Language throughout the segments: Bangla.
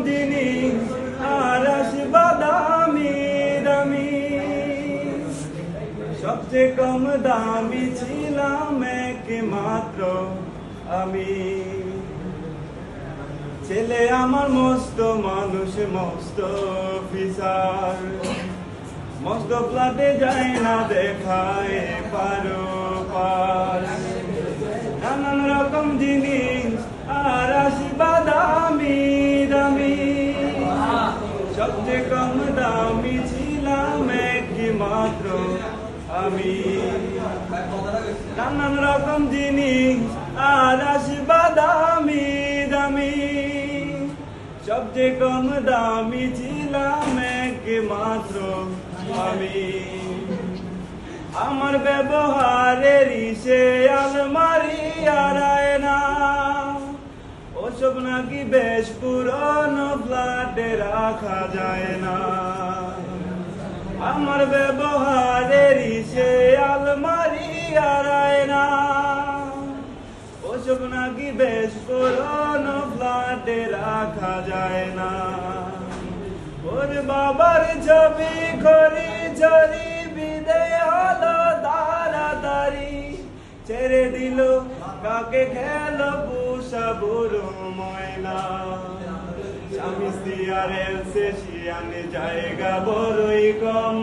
জিনিস আর আসবা দামি দামি, সবচেয়ে কম দামি ছিলাম একমাত্র আমি। ছেলে আমার মস্ত মানুষ, মস্ত অফিসার, মস্ত ফ্ল্যাটে যায় না দেখায় পারো পার। নানান রকম জিনিস আর আসবা দামি দামি, সবচেয়ে কম দামি ছিলাম একমাত্র আমি। নানান রকম জিনিস আর আসবা দামি দামি, সবচেয়ে কম দামি ছিলাম একমাত্র আমি। আমার ব্যবহারের সে আলমারি আর আয়না, ওসব নাকি বেশ পুরনো ফ্ল্যাটে রাখা যায় না। আমার ব্যবহারের সে আলমারি আর আয়না, ওসব নাকি বেশ পুরনো ফ্ল্যাটে রাখা যায় না। ওর বাবার ছবি খড়ি ঝড়ি বিদে হলো তাড়াতাড়ি, ছেড়ে দিল কাকে খেল পুষা বুড়ো ময়না। স্বামী স্ত্রী আর এলসে শিয়ানে জায়গা বড়ই কম,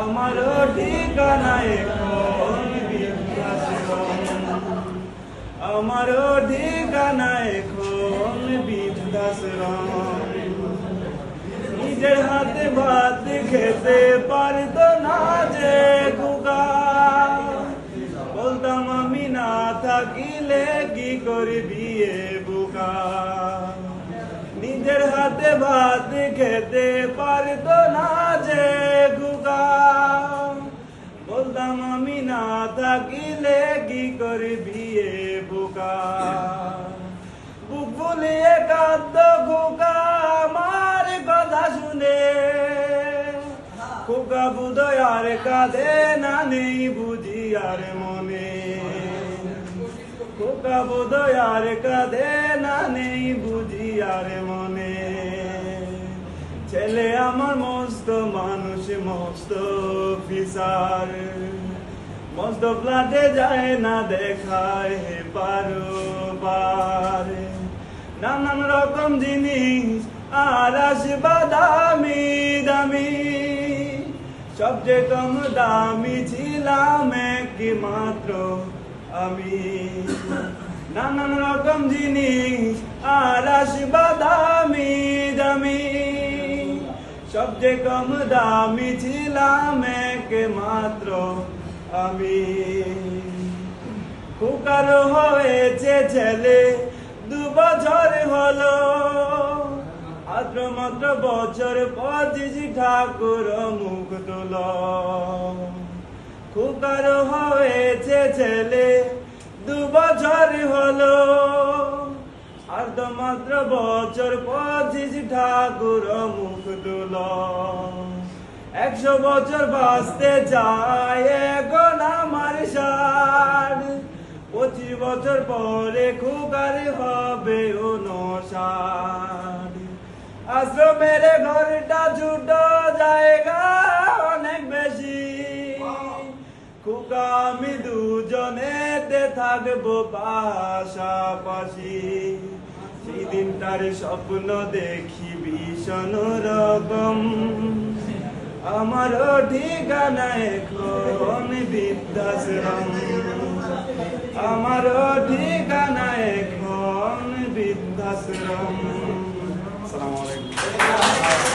আমারও ঠিকানা এখন বৃদ্ধাশ্রম। আমারও ঠিকানা এখন বৃদ্ধাশ্রম। নিজের হাতে ভাত খেতে পারতো না যে খোকা, বলতাম আমি না থাকিলে কি করবি এ বোকা। নিজের হাতে ভাত খেতে পারতো না যে খোকা, বলতাম আমি না থাকিলে কি করবি এ বোকা। বুক ফুলিয়ে কাঁদত খোকা আমার কথা শুনে, খোকা বুধয় আর কাঁদে না নেই বুঝি আর মনে। খোকা বুধয় আর কাঁদে না নেই বুঝি আর মনে। ছেলে আমার মস্ত মানুষ, মস্ত অফিসার, মস্ত ফ্ল্যাটে যায় না দেখায় পারো পার। নানান রকম জিনিস আর আসবা দামি দামি, সবচেয়ে কম দামি ছিলাম একমাত্র আমি। নানান রকম জিনিস আর আসবা দামি দামি, সবচেয়ে কম দামি ছিলাম একমাত্র আমি। খোকার হয়েছে ছেলে 2 বছর হলো, মাত্র বছর 25 ঠাকুর মুখ তুল। খোকার হয়েছে ছেলে 2 বছর হলো, মাত্র বছর 25 ঠাকুর মুখ তুল। 100 বছর বাঁচতে চায় এখন আমার 60, 25 বছর পরে খোকার হবে 59। আশ্রমের ঘরটা ছোট, জায়গা অনেক বেশি, খোকা আমি দুজনেতে থাকবো পাশাপাশি। সেই দিনটার স্বপ্ন দেখি ভীষণ রকম, আমারও ঠিকানা এখন বৃদ্ধাশ্রম। আমারও ঠিকানা এখন বৃদ্ধাশ্রম। আসসালামু আলাইকুম।